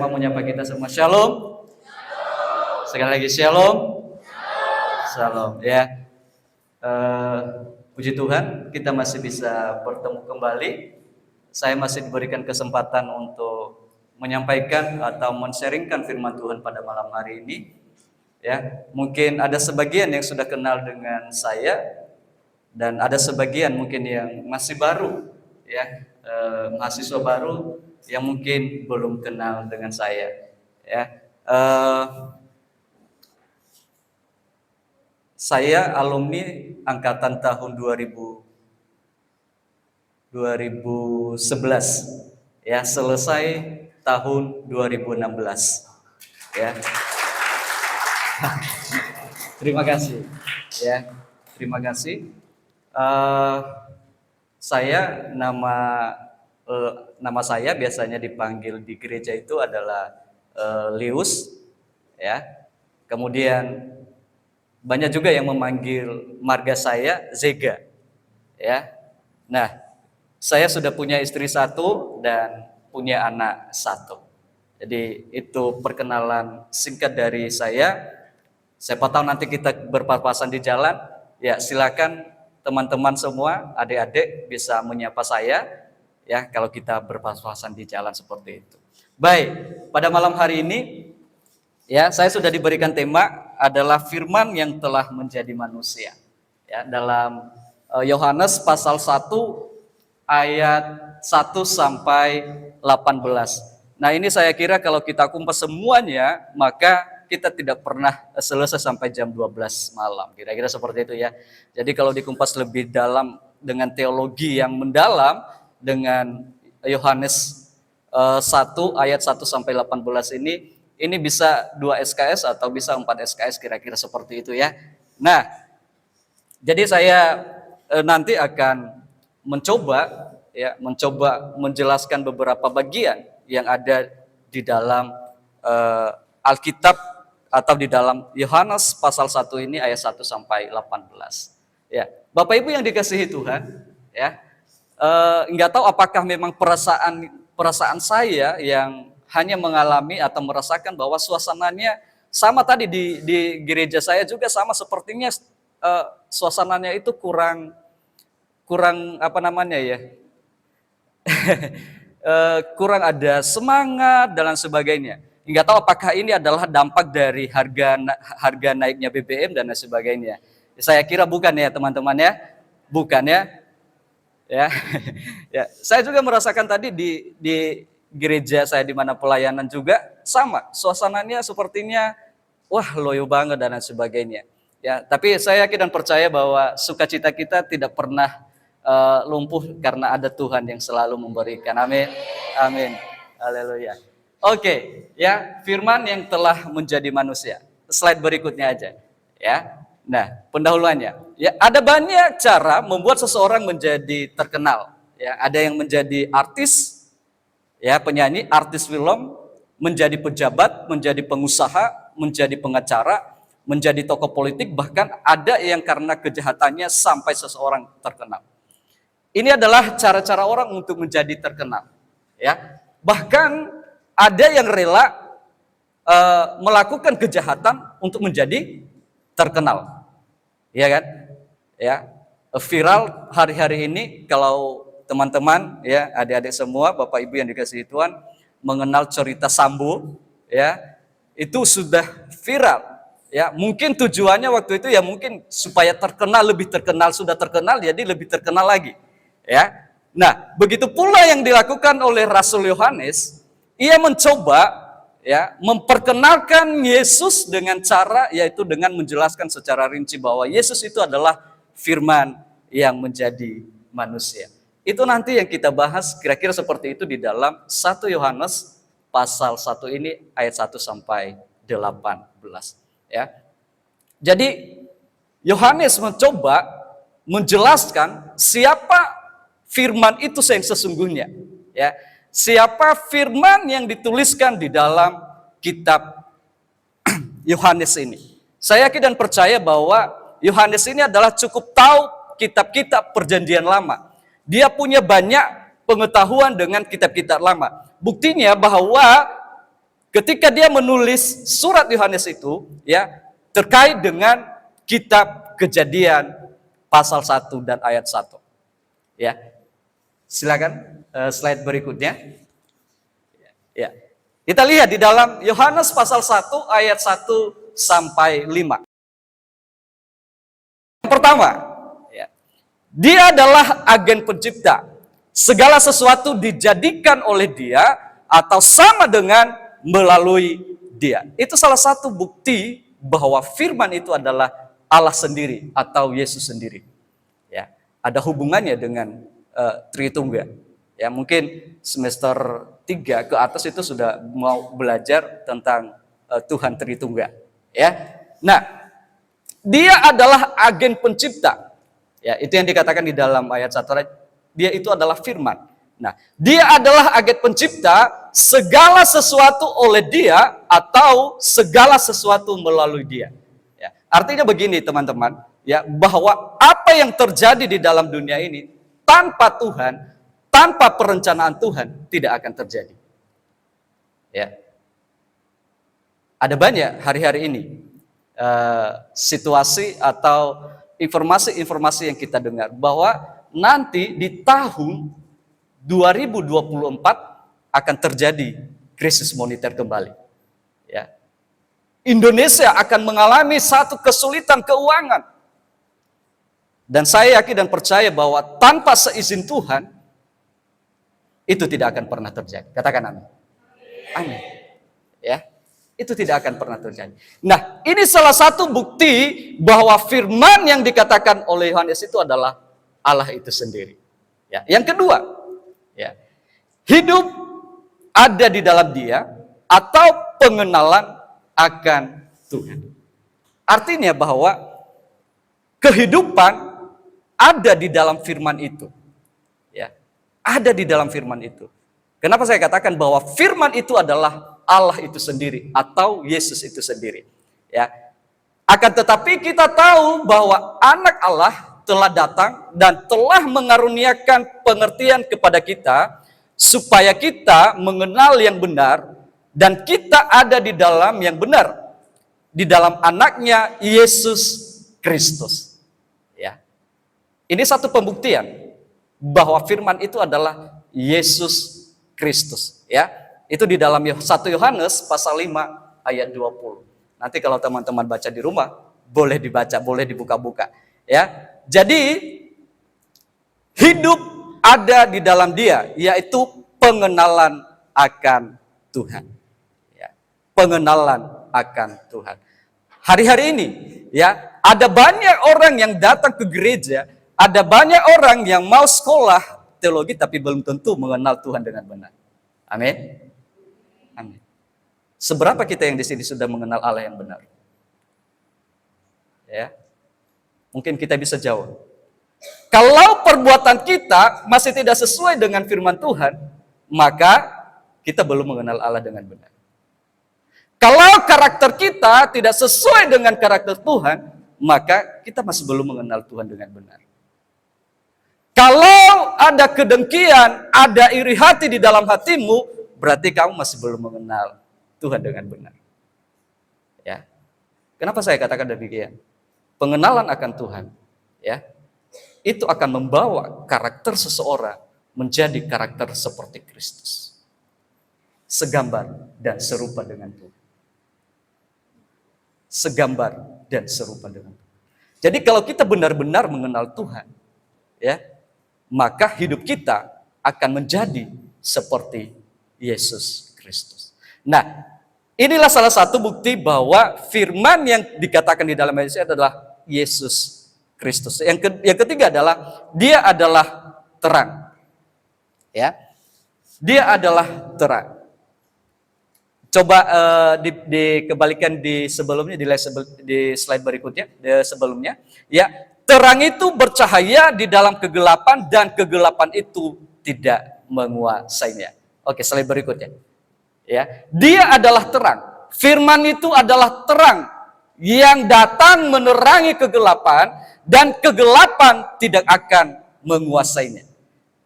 mau menyapa kita semua. Shalom. Sekali lagi shalom. Shalom ya. Puji Tuhan kita masih bisa bertemu kembali. Saya masih diberikan kesempatan untuk menyampaikan atau men-sharingkan firman Tuhan pada malam hari ini. Ya, mungkin ada sebagian yang sudah kenal dengan saya dan ada sebagian mungkin yang masih baru, ya, mahasiswa baru yang mungkin belum kenal dengan saya. Ya, saya alumni angkatan tahun 2011, ya, selesai tahun 2016, ya. Terima kasih, ya, terima kasih. Saya nama saya biasanya dipanggil di gereja itu adalah Lius, ya. Kemudian banyak juga yang memanggil marga saya Zega, ya. Nah, saya sudah punya istri satu dan punya anak satu. Jadi itu perkenalan singkat dari saya. Siapa tahu nanti kita berpapasan di jalan, ya silakan teman-teman semua, adik-adik bisa menyapa saya, ya kalau kita berpapasan di jalan seperti itu. Baik, pada malam hari ini, ya saya sudah diberikan tema adalah firman yang telah menjadi manusia. Ya, dalam Yohanes pasal 1 ayat 1 sampai 18. Nah, ini saya kira kalau kita kumpas semuanya, maka kita tidak pernah selesai sampai jam 12 malam. Kira-kira seperti itu ya. Jadi kalau dikumpas lebih dalam dengan teologi yang mendalam dengan Yohanes 1 ayat 1 sampai 18 ini bisa 2 SKS atau bisa 4 SKS, kira-kira seperti itu ya. Nah, jadi saya nanti akan mencoba menjelaskan beberapa bagian yang ada di dalam Alkitab atau di dalam Yohanes pasal 1 ini ayat 1 sampai 18. Ya, Bapak Ibu yang dikasihi Tuhan, ya. Enggak tahu apakah memang perasaan saya yang hanya mengalami atau merasakan bahwa suasananya sama tadi di gereja saya juga sama sepertinya, suasananya itu kurang apa namanya ya? Kurang ada semangat dan sebagainya. Enggak tahu apakah ini adalah dampak dari harga naiknya BBM dan sebagainya. Saya kira bukan ya teman-teman ya, bukan ya. Ya, ya. Saya juga merasakan tadi di gereja saya di mana pelayanan juga sama, suasananya sepertinya wah loyo banget dan sebagainya. Ya, tapi saya yakin dan percaya bahwa sukacita kita tidak pernah lumpuh karena ada Tuhan yang selalu memberikan. Amin, amin, haleluya. Oke, ya, firman yang telah menjadi manusia. Slide berikutnya aja, ya. Nah, pendahuluannya, ya, ada banyak cara membuat seseorang menjadi terkenal. Ya, ada yang menjadi artis, ya, penyanyi, artis film, menjadi pejabat, menjadi pengusaha, menjadi pengacara, menjadi tokoh politik, bahkan ada yang karena kejahatannya sampai seseorang terkenal. Ini adalah cara-cara orang untuk menjadi terkenal, ya. Bahkan ada yang rela melakukan kejahatan untuk menjadi terkenal, ya kan? Ya, viral hari-hari ini kalau teman-teman, ya, adik-adik semua, Bapak Ibu yang dikasihi Tuhan, mengenal cerita Sambo, ya, itu sudah viral, ya. Mungkin tujuannya waktu itu ya mungkin supaya terkenal, lebih terkenal, sudah terkenal jadi lebih terkenal lagi, ya. Nah, begitu pula yang dilakukan oleh Rasul Yohanes. Ia mencoba, ya, memperkenalkan Yesus dengan cara yaitu dengan menjelaskan secara rinci bahwa Yesus itu adalah firman yang menjadi manusia. Itu nanti yang kita bahas kira-kira seperti itu di dalam 1 Yohanes pasal 1 ini ayat 1 sampai 18, ya. Jadi Yohanes mencoba menjelaskan siapa firman itu yang sesungguhnya, ya. Siapa firman yang dituliskan di dalam kitab Yohanes ini. Saya yakin dan percaya bahwa Yohanes ini adalah cukup tahu kitab-kitab perjanjian lama. Dia punya banyak pengetahuan dengan kitab-kitab lama. Buktinya bahwa ketika dia menulis surat Yohanes itu, ya, terkait dengan kitab Kejadian pasal 1 dan ayat 1. Ya. Silakan slide berikutnya. Ya. Kita lihat di dalam Yohanes pasal 1 ayat 1 sampai 5. Yang pertama, ya, dia adalah agen pencipta. Segala sesuatu dijadikan oleh dia atau sama dengan melalui dia. Itu salah satu bukti bahwa firman itu adalah Allah sendiri atau Yesus sendiri. Ya, ada hubungannya dengan Tritunggal. Ya, mungkin semester 3 ke atas itu sudah mau belajar tentang Tuhan Tritunggal. Ya. Nah, dia adalah agen pencipta. Ya, itu yang dikatakan di dalam ayat 1. Dia itu adalah firman. Nah, dia adalah agen pencipta, segala sesuatu oleh dia atau segala sesuatu melalui dia. Ya, artinya begini teman-teman, ya, bahwa apa yang terjadi di dalam dunia ini tanpa Tuhan, tanpa perencanaan Tuhan tidak akan terjadi. Ya. Ada banyak hari-hari ini situasi atau informasi-informasi yang kita dengar bahwa nanti di tahun 2024 akan terjadi krisis moneter kembali. Ya. Indonesia akan mengalami satu kesulitan keuangan. Dan saya yakin dan percaya bahwa tanpa seizin Tuhan, itu tidak akan pernah terjadi. Katakan amin. Amin. Ya, itu tidak akan pernah terjadi. Nah, ini salah satu bukti bahwa firman yang dikatakan oleh Yohanes itu adalah Allah itu sendiri. Ya, yang kedua, ya, hidup ada di dalam dia atau pengenalan akan Tuhan. Artinya bahwa kehidupan ada di dalam firman itu. Ya, ada di dalam firman itu. Kenapa saya katakan bahwa firman itu adalah Allah itu sendiri atau Yesus itu sendiri. Ya. Akan tetapi kita tahu bahwa anak Allah telah datang dan telah mengaruniakan pengertian kepada kita supaya kita mengenal yang benar dan kita ada di dalam yang benar, di dalam anaknya Yesus Kristus. Ya. Ini satu pembuktian bahwa firman itu adalah Yesus Kristus. Ya. Itu di dalam 1 Yohanes pasal 5 ayat 20. Nanti kalau teman-teman baca di rumah, boleh dibaca, boleh dibuka-buka. Ya. Jadi hidup ada di dalam dia, yaitu pengenalan akan Tuhan. Ya, pengenalan akan Tuhan. Hari-hari ini, ya, ada banyak orang yang datang ke gereja, ada banyak orang yang mau sekolah teologi tapi belum tentu mengenal Tuhan dengan benar. Amin. Amin. Seberapa kita yang di sini sudah mengenal Allah yang benar? Ya. Mungkin kita bisa jawab. Kalau perbuatan kita masih tidak sesuai dengan firman Tuhan, maka kita belum mengenal Allah dengan benar. Kalau karakter kita tidak sesuai dengan karakter Tuhan, maka kita masih belum mengenal Tuhan dengan benar. Kalau ada kedengkian, ada iri hati di dalam hatimu, berarti kamu masih belum mengenal Tuhan dengan benar. Ya. Kenapa saya katakan demikian? Pengenalan akan Tuhan, ya, itu akan membawa karakter seseorang menjadi karakter seperti Kristus. Segambar dan serupa dengan Tuhan. Segambar dan serupa dengan Tuhan. Jadi kalau kita benar-benar mengenal Tuhan, ya, maka hidup kita akan menjadi seperti Yesus Kristus. Nah, inilah salah satu bukti bahwa firman yang dikatakan di dalam ayat ini adalah Yesus Kristus. Yang ketiga adalah dia adalah terang. Ya. Dia adalah terang. Coba dikembalikan di sebelumnya, di slide berikutnya, sebelumnya. Ya, terang itu bercahaya di dalam kegelapan dan kegelapan itu tidak menguasainya. Oke, slide berikutnya. Ya, dia adalah terang. Firman itu adalah terang yang datang menerangi kegelapan dan kegelapan tidak akan menguasainya.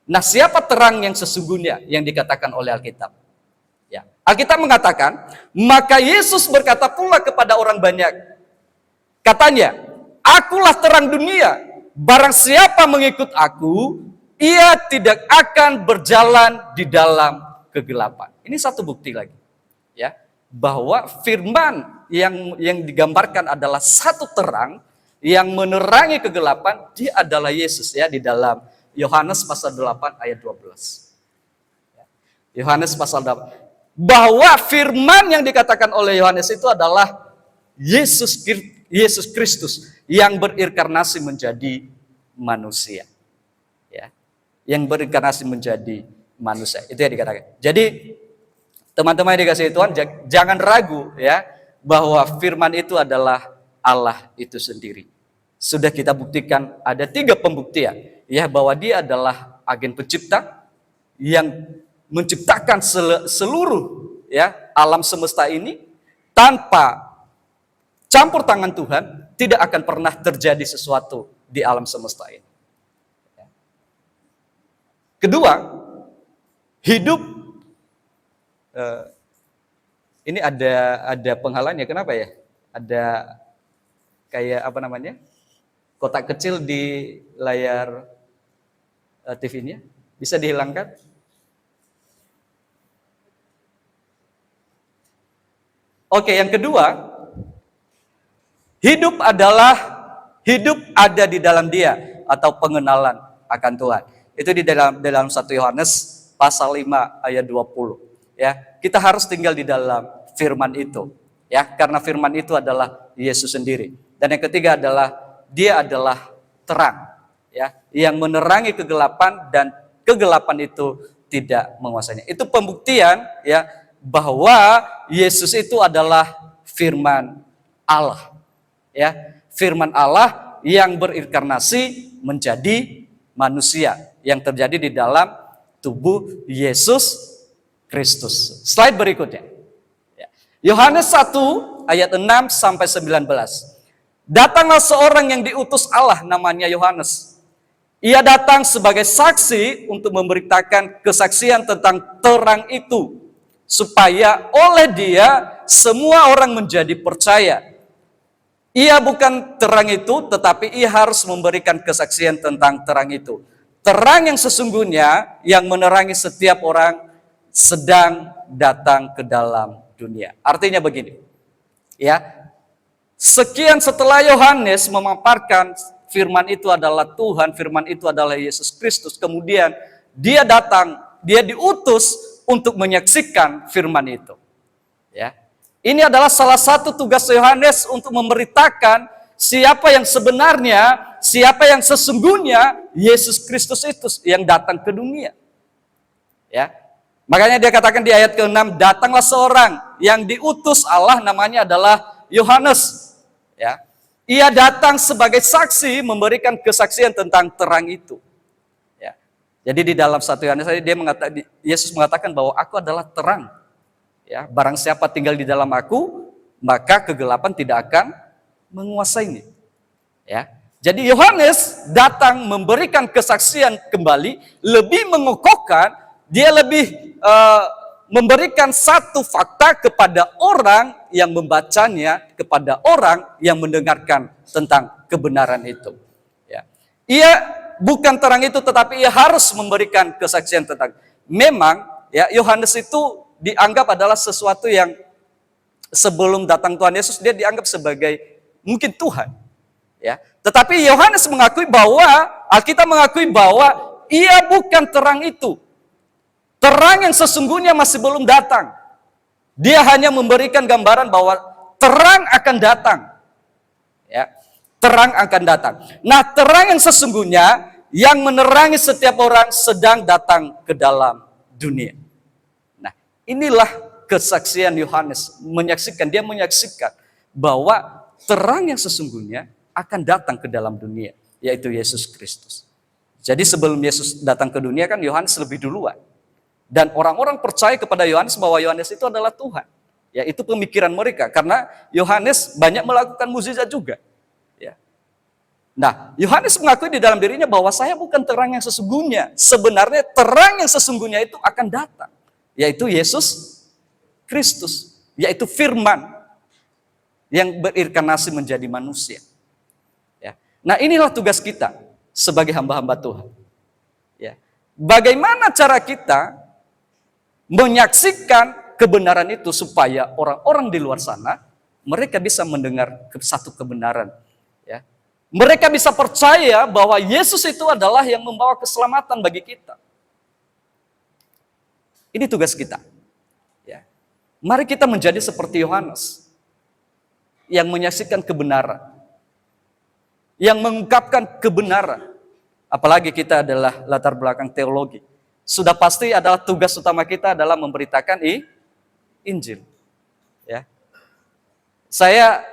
Nah, siapa terang yang sesungguhnya yang dikatakan oleh Alkitab? Ya, Alkitab mengatakan, maka Yesus berkata pula kepada orang banyak. Katanya, akulah terang dunia. Barang siapa mengikut aku, ia tidak akan berjalan di dalam kegelapan. Ini satu bukti lagi, ya, bahwa firman yang digambarkan adalah satu terang yang menerangi kegelapan. Dia adalah Yesus, ya, di dalam Yohanes pasal 8 ayat 12. Yohanes pasal 8. Bahwa firman yang dikatakan oleh Yohanes itu adalah Yesus Kristus yang berinkarnasi menjadi manusia. Ya. Yang berinkarnasi menjadi manusia. Itu yang dikatakan. Jadi teman-teman yang dikasihi Tuhan, jangan ragu, ya, bahwa firman itu adalah Allah itu sendiri. Sudah kita buktikan ada 3 pembuktian, ya, bahwa dia adalah agen pencipta yang menciptakan seluruh, ya, alam semesta ini. Tanpa campur tangan Tuhan tidak akan pernah terjadi sesuatu di alam semesta ini. Kedua, hidup ini ada penghalangnya. Kenapa ya? Ada kayak apa namanya? Kotak kecil di layar TV-nya. Bisa dihilangkan? Oke, yang kedua, hidup ada di dalam dia, atau pengenalan akan Tuhan. Itu di dalam 1 Yohanes pasal 5 ayat 20. Ya, kita harus tinggal di dalam firman itu, ya, karena firman itu adalah Yesus sendiri. Dan yang ketiga adalah dia adalah terang, ya, yang menerangi kegelapan dan kegelapan itu tidak menguasainya. Itu pembuktian, ya, bahwa Yesus itu adalah firman Allah, ya, firman Allah yang berinkarnasi menjadi manusia yang terjadi di dalam tubuh Yesus Kristus. Slide berikutnya. Yohanes 1 ayat 6 sampai 19. Datanglah seorang yang diutus Allah, namanya Yohanes. Ia datang sebagai saksi untuk memberitakan kesaksian tentang terang itu, supaya oleh dia semua orang menjadi percaya. Ia bukan terang itu, tetapi ia harus memberikan kesaksian tentang terang itu. Terang yang sesungguhnya yang menerangi setiap orang sedang datang ke dalam dunia. Artinya begini, ya, sekian setelah Yohanes memaparkan firman itu adalah Tuhan, firman itu adalah Yesus Kristus, kemudian dia datang, dia diutus untuk menyaksikan firman itu. Ya, ini adalah salah satu tugas Yohanes untuk memberitakan siapa yang sebenarnya, siapa yang sesungguhnya Yesus Kristus itu yang datang ke dunia. Ya, makanya dia katakan di ayat ke-6, datanglah seorang yang diutus Allah, namanya adalah Yohanes. Ya, ia datang sebagai saksi memberikan kesaksian tentang terang itu. Ya, jadi di dalam 1 Yohanes Yesus mengatakan bahwa aku adalah terang. Ya, barang siapa tinggal di dalam aku, maka kegelapan tidak akan menguasainya. Ya, jadi Yohanes datang memberikan kesaksian kembali, lebih mengokohkan, dia lebih memberikan satu fakta kepada orang yang membacanya, kepada orang yang mendengarkan tentang kebenaran itu. Ya, ia bukan terang itu, tetapi ia harus memberikan kesaksian tentang. Memang, ya, Yohanes itu dianggap adalah sesuatu yang sebelum datang Tuhan Yesus dia dianggap sebagai mungkin Tuhan, ya. Tetapi Yohanes mengakui bahwa Alkitab mengakui bahwa ia bukan terang itu. Terang yang sesungguhnya masih belum datang. Dia hanya memberikan gambaran bahwa terang akan datang. Ya, terang akan datang. Nah, terang yang sesungguhnya yang menerangi setiap orang sedang datang ke dalam dunia. Nah, inilah kesaksian Yohanes, dia menyaksikan bahwa terang yang sesungguhnya akan datang ke dalam dunia, yaitu Yesus Kristus. Jadi sebelum Yesus datang ke dunia kan Yohanes lebih duluan. Dan orang-orang percaya kepada Yohanes bahwa Yohanes itu adalah Tuhan. Ya, itu pemikiran mereka karena Yohanes banyak melakukan mukjizat juga. Ya. Nah, Yohanes mengakui di dalam dirinya bahwa saya bukan terang yang sesungguhnya. Sebenarnya terang yang sesungguhnya itu akan datang, yaitu Yesus Kristus, yaitu firman yang berinkarnasi menjadi manusia. Ya. Nah, inilah tugas kita sebagai hamba-hamba Tuhan. Ya. Bagaimana cara kita menyaksikan kebenaran itu supaya orang-orang di luar sana mereka bisa mendengar satu kebenaran. Ya. Mereka bisa percaya bahwa Yesus itu adalah yang membawa keselamatan bagi kita. Ini tugas kita. Ya. Mari kita menjadi seperti Yohanes yang menyaksikan kebenaran, yang mengungkapkan kebenaran. Apalagi kita adalah latar belakang teologi. Sudah pasti adalah tugas utama kita adalah memberitakan Injil. Ya. Saya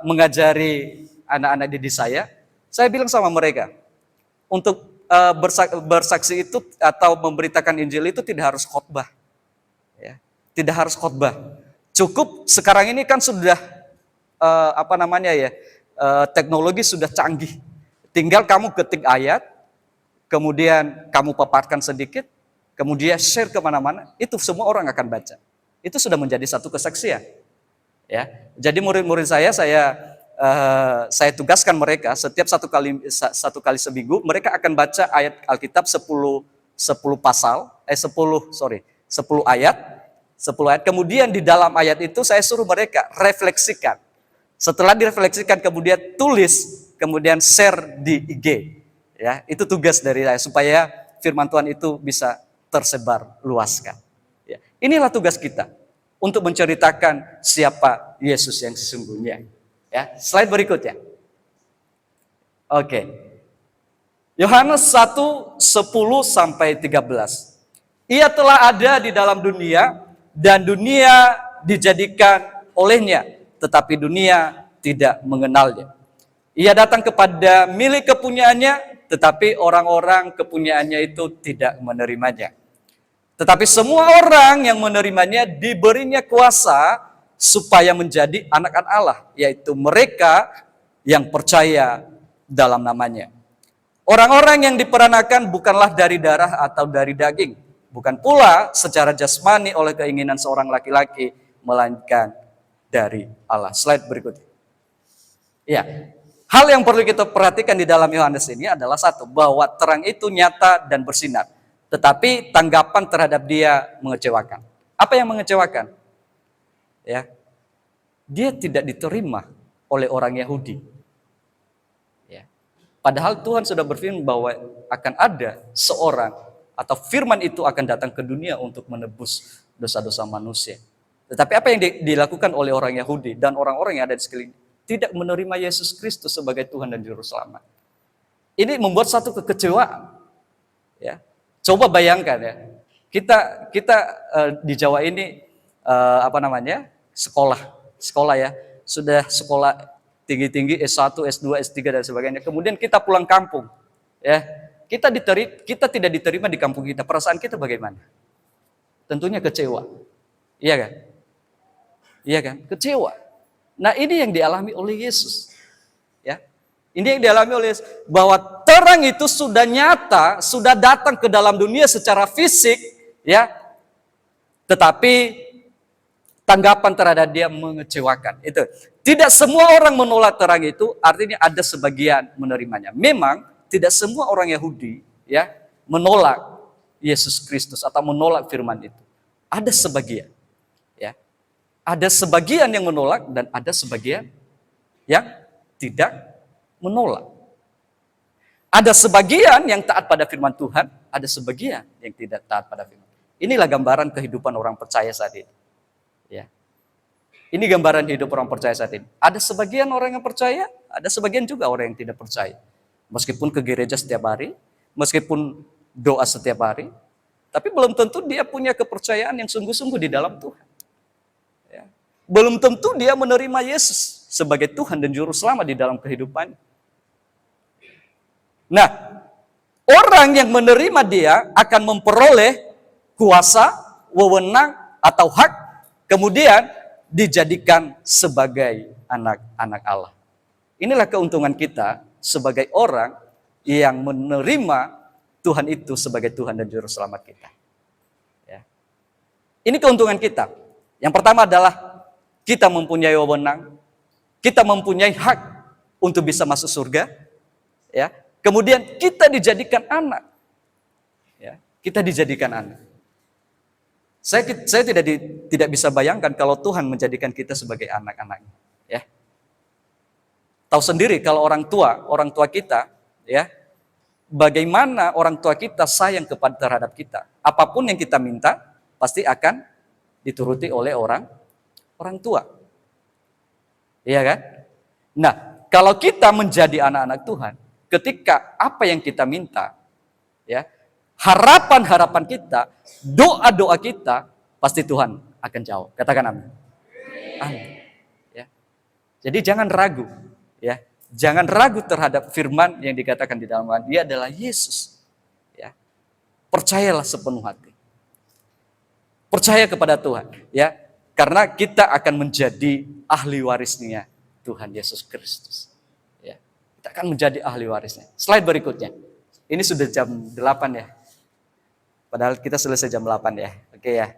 mengajari anak-anak didik saya bilang sama mereka, untuk bersaksi itu atau memberitakan Injil itu tidak harus khotbah. Ya. Tidak harus khotbah. Cukup sekarang ini kan sudah teknologi sudah canggih. Tinggal kamu ketik ayat, kemudian kamu paparkan sedikit, kemudian share kemana-mana, itu semua orang akan baca. Itu sudah menjadi satu kesaksian. Ya. Jadi murid-murid saya tugaskan mereka setiap satu kali seminggu mereka akan baca ayat Alkitab 10 ayat. Kemudian di dalam ayat itu saya suruh mereka refleksikan. Setelah direfleksikan kemudian tulis, kemudian share di IG. Ya, itu tugas dari saya supaya firman Tuhan itu bisa tersebar luaskan. Ya, inilah tugas kita untuk menceritakan siapa Yesus yang sesungguhnya. Ya, slide berikutnya. Oke. Yohanes 1:10-13. Ia telah ada di dalam dunia dan dunia dijadikan olehnya, tetapi dunia tidak mengenalnya. Ia datang kepada milik kepunyaannya, tetapi orang-orang kepunyaannya itu tidak menerimanya. Tetapi semua orang yang menerimanya diberinya kuasa supaya menjadi anak-anak Allah, yaitu mereka yang percaya dalam namanya. Orang-orang yang diperanakan bukanlah dari darah atau dari daging, bukan pula secara jasmani oleh keinginan seorang laki-laki, melainkan dari Allah. Slide berikutnya. Ya, hal yang perlu kita perhatikan di dalam Yohanes ini adalah satu, bahwa terang itu nyata dan bersinar, tetapi tanggapan terhadap dia mengecewakan. Apa yang mengecewakan? Ya, dia tidak diterima oleh orang Yahudi. Ya. Padahal Tuhan sudah berfirman bahwa akan ada seorang atau firman itu akan datang ke dunia untuk menebus dosa-dosa manusia. Tetapi apa yang dilakukan oleh orang Yahudi dan orang-orang yang ada di sekeliling? Tidak menerima Yesus Kristus sebagai Tuhan dan Juru Selamat. Ini membuat satu kekecewaan. Ya. Coba bayangkan ya, kita di Jawa ini sekolah ya, sudah sekolah tinggi-tinggi S1, S2, S3 dan sebagainya. Kemudian kita pulang kampung, ya, kita tidak diterima di kampung kita. Perasaan kita bagaimana? Tentunya kecewa, iya kan? Iya kan? Kecewa. Nah, ini yang dialami oleh Yesus, ya. Ini yang dialami oleh Yesus, bahwa terang itu sudah nyata, sudah datang ke dalam dunia secara fisik, ya. Tetapi tanggapan terhadap dia mengecewakan. Itu. Tidak semua orang menolak terang itu, artinya ada sebagian menerimanya. Memang tidak semua orang Yahudi ya menolak Yesus Kristus atau menolak firman itu. Ada sebagian. Ya. Ada sebagian yang menolak dan ada sebagian yang tidak menolak. Ada sebagian yang taat pada firman Tuhan, ada sebagian yang tidak taat pada firman. Inilah gambaran kehidupan orang percaya saat ini. Ya. Ini gambaran hidup orang percaya saat ini. Ada sebagian orang yang percaya, ada sebagian juga orang yang tidak percaya. Meskipun ke gereja setiap hari, meskipun doa setiap hari, tapi belum tentu dia punya kepercayaan yang sungguh-sungguh di dalam Tuhan. Ya. Belum tentu dia menerima Yesus sebagai Tuhan dan Juru Selamat di dalam kehidupannya. Nah, orang yang menerima dia akan memperoleh kuasa, wewenang, atau hak, kemudian dijadikan sebagai anak-anak Allah. Inilah keuntungan kita sebagai orang yang menerima Tuhan itu sebagai Tuhan dan Juru Selamat kita. Ya. Ini keuntungan kita. Yang pertama adalah kita mempunyai wewenang, kita mempunyai hak untuk bisa masuk surga. Ya. Kemudian kita dijadikan anak. Ya, kita dijadikan anak. Saya tidak bisa bayangkan kalau Tuhan menjadikan kita sebagai anak-anaknya. Ya. Tahu sendiri kalau orang tua kita, ya, bagaimana orang tua kita sayang terhadap kita. Apapun yang kita minta pasti akan dituruti oleh orang tua. Iya kan? Nah, kalau kita menjadi anak-anak Tuhan, ketika apa yang kita minta, ya, harapan-harapan kita, doa-doa kita, pasti Tuhan akan jawab. Katakan amin. Amin. Ya. Jadi jangan ragu, ya. Jangan ragu terhadap firman yang dikatakan di dalam Tuhan. Dia adalah Yesus. Ya. Percayalah sepenuh hati. Percaya kepada Tuhan, ya. Karena kita akan menjadi ahli warisnya Tuhan Yesus Kristus. Ya. Kita akan menjadi ahli warisnya. Slide berikutnya. Ini sudah jam 8 ya. Padahal kita selesai jam 8 ya. Oke ya.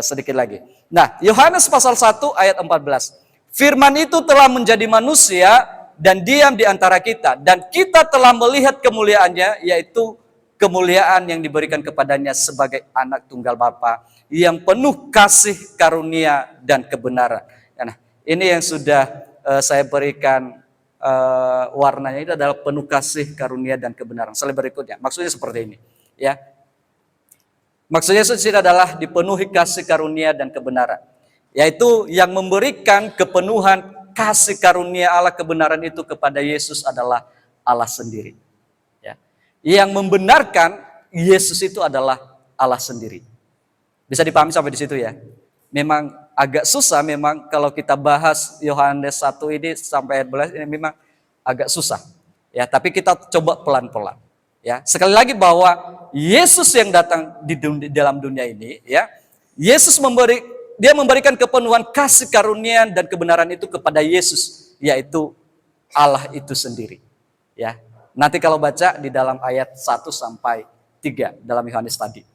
Sedikit lagi. Nah, Yohanes pasal 1 ayat 14. Firman itu telah menjadi manusia dan diam di antara kita. Dan kita telah melihat kemuliaannya, yaitu kemuliaan yang diberikan kepadanya sebagai anak tunggal Bapa yang penuh kasih karunia dan kebenaran. Nah, ini yang sudah saya berikan warnanya, itu adalah penuh kasih karunia dan kebenaran. Slide berikutnya. Maksudnya seperti ini. Ya. Maksudnya Yesus ini adalah dipenuhi kasih karunia dan kebenaran. Yaitu yang memberikan kepenuhan kasih karunia Allah kebenaran itu kepada Yesus adalah Allah sendiri. Ya. Yang membenarkan Yesus itu adalah Allah sendiri. Bisa dipahami sampai di situ ya. Memang agak susah memang kalau kita bahas Yohanes 1 ini sampai ayat 11 ini memang agak susah. Ya, tapi kita coba pelan-pelan. Ya, sekali lagi bahwa Yesus yang datang di dalam dunia ini, ya, Yesus memberikan kepenuhan kasih karunia dan kebenaran itu kepada Yesus, yaitu Allah itu sendiri. Ya, nanti kalau baca di dalam ayat 1 sampai 3 dalam Yohanes tadi.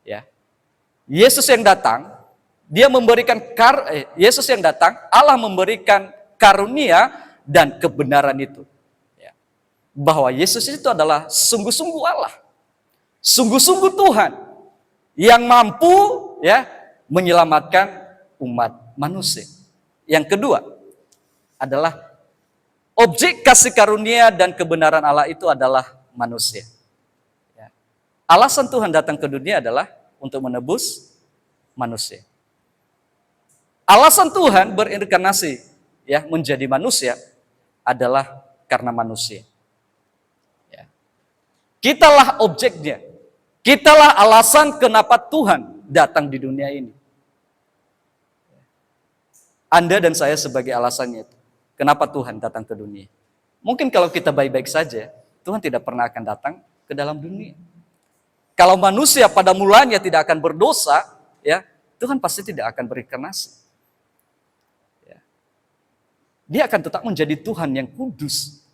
Ya, Yesus yang datang, Allah memberikan karunia dan kebenaran itu. Bahwa Yesus itu adalah sungguh-sungguh Allah. Sungguh-sungguh Tuhan yang mampu, ya, menyelamatkan umat manusia. Yang kedua adalah objek kasih karunia dan kebenaran Allah itu adalah manusia. Ya. Alasan Tuhan datang ke dunia adalah untuk menebus manusia. Alasan Tuhan berinkarnasi, ya, menjadi manusia adalah karena manusia. Kitalah objeknya. Kitalah alasan kenapa Tuhan datang di dunia ini. Anda dan saya sebagai alasannya itu. Kenapa Tuhan datang ke dunia. Mungkin kalau kita baik-baik saja, Tuhan tidak pernah akan datang ke dalam dunia. Kalau manusia pada mulanya tidak akan berdosa, ya, Tuhan pasti tidak akan berinkarnasi. Ya. Dia akan tetap menjadi Tuhan yang kudus.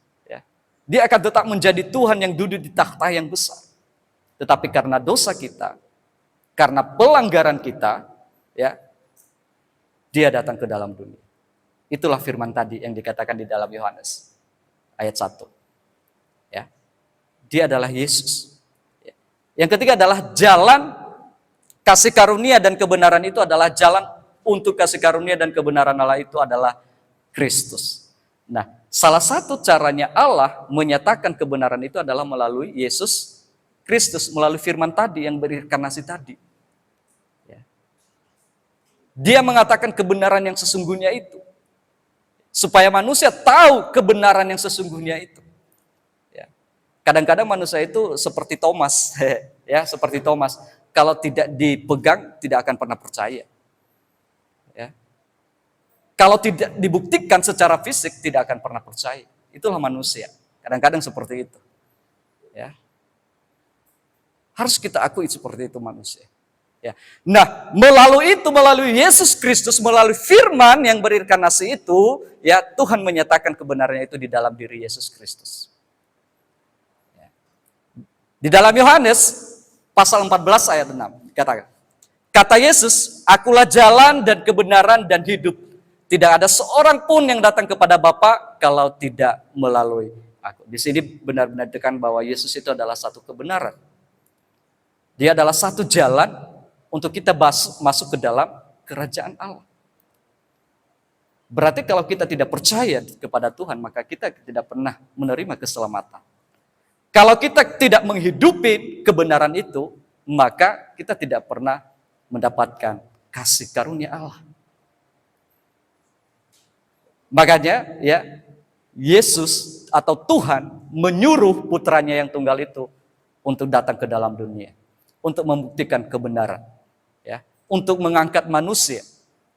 Dia akan tetap menjadi Tuhan yang duduk di takhta yang besar. Tetapi karena dosa kita, karena pelanggaran kita, ya, dia datang ke dalam dunia. Itulah firman tadi yang dikatakan di dalam Yohanes ayat 1. Ya. Dia adalah Yesus. Yang ketiga adalah jalan kasih karunia dan kebenaran itu adalah jalan untuk kasih karunia dan kebenaran Allah itu adalah Kristus. Nah, salah satu caranya Allah menyatakan kebenaran itu adalah melalui Yesus Kristus, melalui firman tadi yang berinkarnasi tadi. Ya. Dia mengatakan kebenaran yang sesungguhnya itu. Supaya manusia tahu kebenaran yang sesungguhnya itu. Ya. Kadang-kadang manusia itu seperti Thomas. Ya, seperti Thomas. Kalau tidak dipegang, tidak akan pernah percaya. Ya. Kalau tidak dibuktikan secara fisik, tidak akan pernah percaya. Itulah manusia. Kadang-kadang seperti itu. Ya. Harus kita akui seperti itu manusia. Ya. Nah, melalui Yesus Kristus, melalui firman yang berinkarnasi itu, ya, Tuhan menyatakan kebenarannya itu di dalam diri Yesus Kristus. Ya. Di dalam Yohanes pasal 14 ayat 6 dikatakan, Kata Yesus, akulah jalan dan kebenaran dan hidup. Tidak ada seorang pun yang datang kepada Bapa kalau tidak melalui aku. Di sini benar-benar ditekan bahwa Yesus itu adalah satu kebenaran. Dia adalah satu jalan untuk kita masuk ke dalam kerajaan Allah. Berarti kalau kita tidak percaya kepada Tuhan, maka kita tidak pernah menerima keselamatan. Kalau kita tidak menghidupi kebenaran itu, maka kita tidak pernah mendapatkan kasih karunia Allah. Makanya ya, Yesus atau Tuhan menyuruh putranya yang tunggal itu untuk datang ke dalam dunia, untuk membuktikan kebenaran, ya, untuk mengangkat manusia,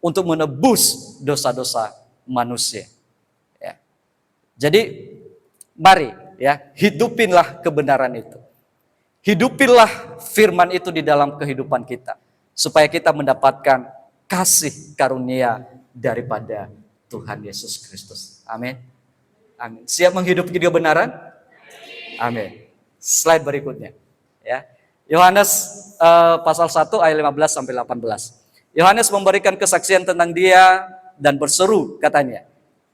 untuk menebus dosa-dosa manusia. Ya. Jadi mari ya, hidupinlah kebenaran itu. Hidupinlah firman itu di dalam kehidupan kita, supaya kita mendapatkan kasih karunia daripada Tuhan Yesus Kristus. Amin. Amin. Siap menghidupi kebenaran? Amin. Slide berikutnya. Ya. Yohanes pasal 1 ayat 15 sampai 18. Yohanes memberikan kesaksian tentang dia dan berseru, katanya,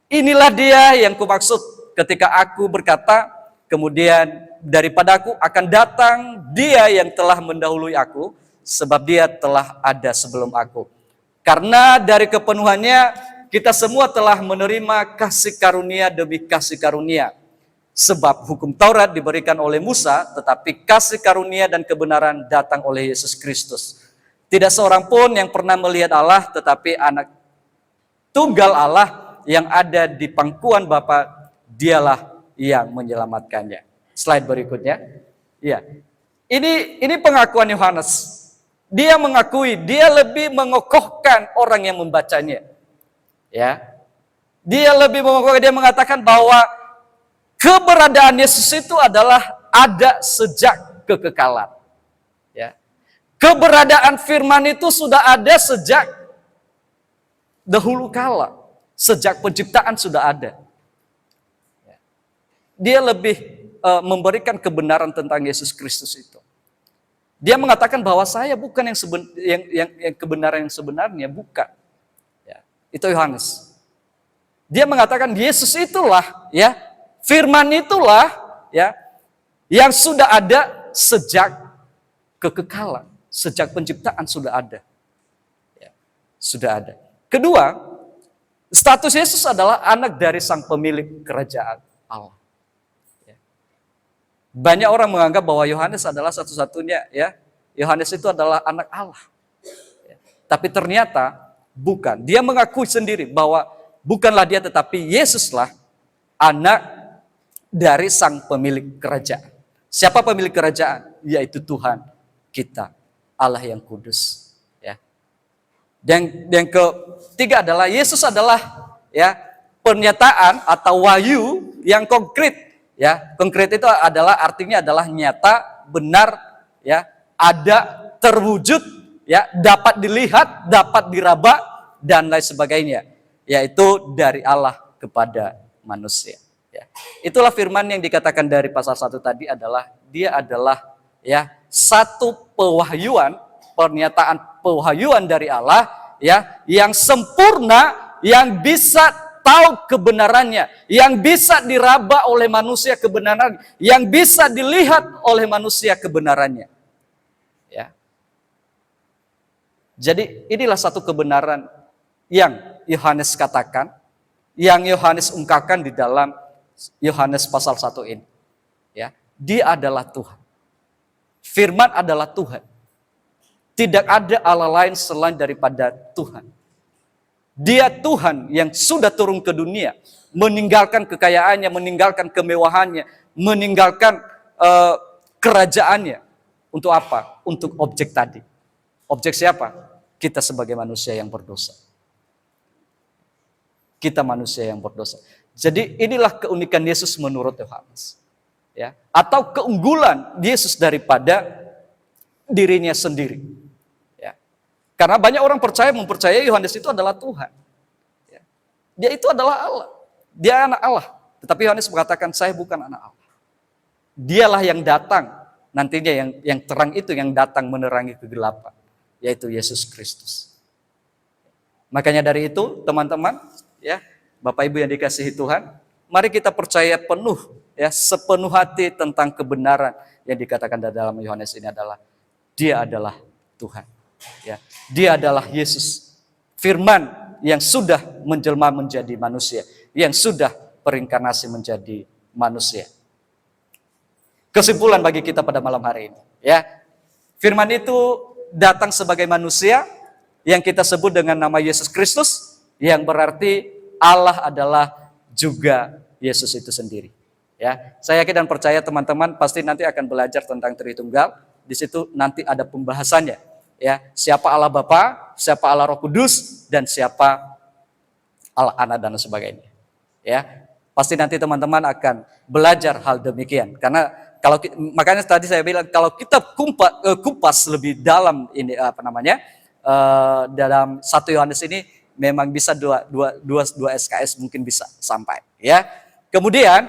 inilah dia yang kumaksud ketika aku berkata, kemudian daripada aku akan datang dia yang telah mendahului aku, sebab dia telah ada sebelum aku. Karena dari kepenuhannya kita semua telah menerima kasih karunia demi kasih karunia. Sebab hukum Taurat diberikan oleh Musa, tetapi kasih karunia dan kebenaran datang oleh Yesus Kristus. Tidak seorang pun yang pernah melihat Allah, tetapi anak tunggal Allah yang ada di pangkuan Bapa, dialah yang menyelamatkannya. Slide berikutnya. Ya. Ini pengakuan Yohanes. Dia mengakui, dia lebih mengokohkan orang yang membacanya. Ya. Dia lebih mengokohkan, dia mengatakan bahwa keberadaan Yesus itu adalah ada sejak kekekalan. Ya. Keberadaan firman itu sudah ada sejak dahulu kala. Sejak penciptaan sudah ada. Dia lebih memberikan kebenaran tentang Yesus Kristus itu. Dia mengatakan bahwa saya bukan yang kebenaran yang sebenarnya, bukan. Ya, itu Yohanes. Dia mengatakan Yesus itulah, ya, firman itulah, ya, yang sudah ada sejak kekekalan, sejak penciptaan sudah ada. Ya, sudah ada. Kedua, status Yesus adalah anak dari sang pemilik kerajaan Allah. Banyak orang menganggap bahwa Yohanes adalah satu-satunya, ya, Yohanes itu adalah anak Allah. Ya. Tapi ternyata bukan. Dia mengakui sendiri bahwa bukanlah dia, tetapi Yesuslah anak dari sang pemilik kerajaan. Siapa pemilik kerajaan? Yaitu Tuhan kita, Allah yang kudus. Ya. Dan yang ketiga adalah Yesus adalah, ya, pernyataan atau wahyu yang konkret. Ya, konkret itu adalah artinya adalah nyata, benar, ya, ada, terwujud, ya, dapat dilihat, dapat diraba dan lain sebagainya, yaitu dari Allah kepada manusia. Ya. Itulah firman yang dikatakan dari pasal 1 tadi adalah dia adalah, ya, satu pewahyuan, pernyataan pewahyuan dari Allah, ya, yang sempurna, yang bisa tahu kebenarannya, yang bisa diraba oleh manusia kebenaran, yang bisa dilihat oleh manusia kebenarannya. Ya. Jadi inilah satu kebenaran yang Yohanes katakan, yang Yohanes ungkapkan di dalam Yohanes pasal 1 ini. Ya. Dia adalah Tuhan. Firman adalah Tuhan. Tidak ada Allah lain selain daripada Tuhan. Dia Tuhan yang sudah turun ke dunia, meninggalkan kekayaannya, meninggalkan kemewahannya, meninggalkan kerajaannya. Untuk apa? Untuk objek tadi. Objek siapa? Kita sebagai manusia yang berdosa. Kita manusia yang berdosa. Jadi inilah keunikan Yesus menurut Yohanes. Ya, atau keunggulan Yesus daripada dirinya sendiri. Karena banyak orang mempercayai Yohanes itu adalah Tuhan. Dia itu adalah Allah. Dia anak Allah. Tetapi Yohanes mengatakan, saya bukan anak Allah. Dialah yang datang, nantinya yang terang itu yang datang menerangi kegelapan. yaitu Yesus Kristus. Makanya dari itu, teman-teman, ya, Bapak Ibu yang dikasihi Tuhan, mari kita percaya penuh, ya, sepenuh hati tentang kebenaran yang dikatakan dalam Yohanes ini adalah Dia adalah Tuhan. Ya, Dia adalah Yesus, Firman yang sudah menjelma menjadi manusia, yang sudah berinkarnasi menjadi manusia. Kesimpulan bagi kita pada malam hari ini, ya, Firman itu datang sebagai manusia yang kita sebut dengan nama Yesus Kristus, yang berarti Allah adalah juga Yesus itu sendiri. Ya, saya yakin dan percaya teman-teman pasti nanti akan belajar tentang Tritunggal. Di situ nanti ada pembahasannya. Ya, siapa Allah Bapa, siapa Allah Roh Kudus, dan siapa Allah Anak dan sebagainya. Ya, pasti nanti teman-teman akan belajar hal demikian. Karena makanya tadi saya bilang kalau kita kupas lebih dalam ini dalam 1 Yohanes ini memang bisa dua SKS mungkin bisa sampai. Ya, kemudian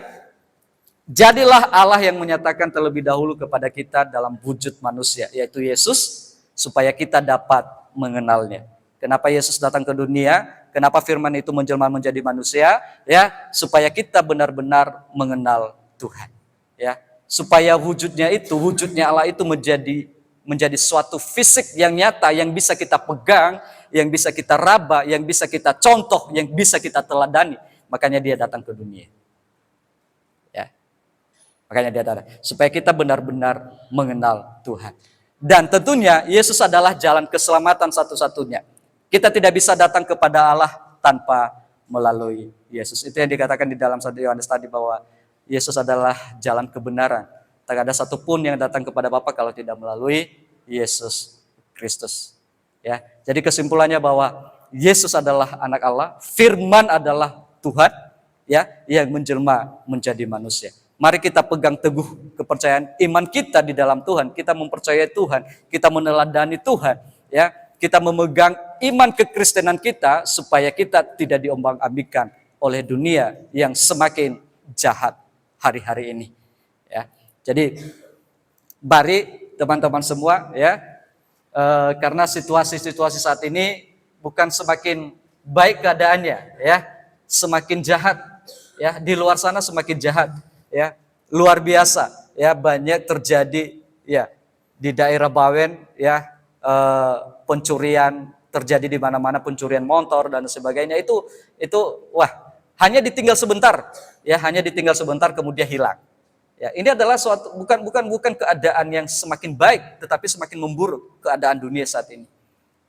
jadilah Allah yang menyatakan terlebih dahulu kepada kita dalam wujud manusia, yaitu Yesus, supaya kita dapat mengenalnya. Kenapa Yesus datang ke dunia? Kenapa Firman itu menjelma menjadi manusia? Ya, supaya kita benar-benar mengenal Tuhan. Ya, supaya wujudnya Allah itu menjadi suatu fisik yang nyata, yang bisa kita pegang, yang bisa kita raba, yang bisa kita contoh, yang bisa kita teladani. Makanya Dia datang ke dunia. Makanya Dia datang supaya kita benar-benar mengenal Tuhan. Dan tentunya Yesus adalah jalan keselamatan satu-satunya. Kita tidak bisa datang kepada Allah tanpa melalui Yesus. Itu yang dikatakan di dalam 1 Yohanes tadi bahwa Yesus adalah jalan kebenaran. Tak ada satupun yang datang kepada Bapa kalau tidak melalui Yesus Kristus. Ya, jadi kesimpulannya bahwa Yesus adalah anak Allah, Firman adalah Tuhan, ya, yang menjelma menjadi manusia. Mari kita pegang teguh kepercayaan iman kita di dalam Tuhan. Kita mempercayai Tuhan, kita meneladani Tuhan, ya. Kita memegang iman kekristenan kita supaya kita tidak diombang-ambingkan oleh dunia yang semakin jahat hari-hari ini. Ya. Jadi mari teman-teman semua, ya, karena situasi-situasi saat ini bukan semakin baik keadaannya, ya, semakin jahat, ya, di luar sana semakin jahat. Ya, luar biasa, ya, banyak terjadi, ya, di daerah Bawen, ya, pencurian terjadi di mana-mana, pencurian motor dan sebagainya. Itu wah, hanya ditinggal sebentar, ya, hanya ditinggal sebentar kemudian hilang. Ya, ini adalah suatu bukan keadaan yang semakin baik, tetapi semakin memburuk keadaan dunia saat ini.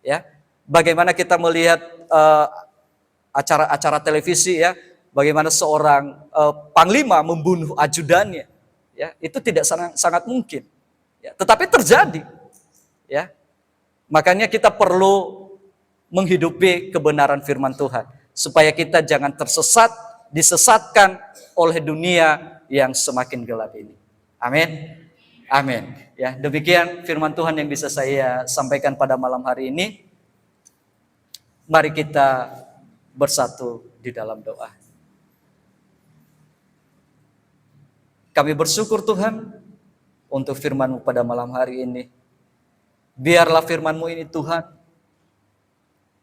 Ya, bagaimana kita melihat acara-acara televisi, ya, bagaimana seorang panglima membunuh ajudannya, ya, itu tidak sangat mungkin, ya, tetapi terjadi, ya. Makanya kita perlu menghidupi kebenaran Firman Tuhan supaya kita jangan disesatkan oleh dunia yang semakin gelap ini. Amin, amin. Ya, demikian Firman Tuhan yang bisa saya sampaikan pada malam hari ini. Mari kita bersatu di dalam doa. Kami bersyukur Tuhan untuk Firman-Mu pada malam hari ini. Biarlah Firman-Mu ini Tuhan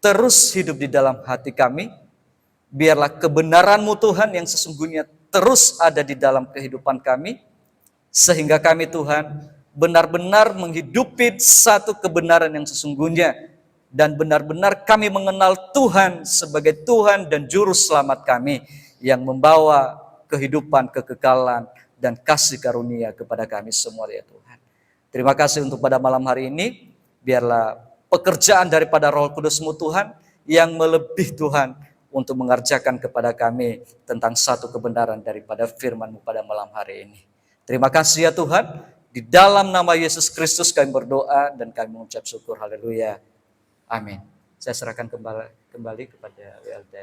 terus hidup di dalam hati kami. Biarlah kebenaran-Mu Tuhan yang sesungguhnya terus ada di dalam kehidupan kami. Sehingga kami Tuhan benar-benar menghidupi satu kebenaran yang sesungguhnya. Dan benar-benar kami mengenal Tuhan sebagai Tuhan dan Juru Selamat kami. Yang membawa kehidupan, kekekalan, dan kasih karunia kepada kami semua, ya Tuhan. Terima kasih untuk pada malam hari ini. Biarlah pekerjaan daripada Roh Kudus-Mu Tuhan yang melebih Tuhan untuk mengerjakan kepada kami tentang satu kebenaran daripada Firman-Mu pada malam hari ini. Terima kasih ya Tuhan. Di dalam nama Yesus Kristus kami berdoa dan kami mengucap syukur. Haleluya. Amin. Saya serahkan kembali kepada WLD.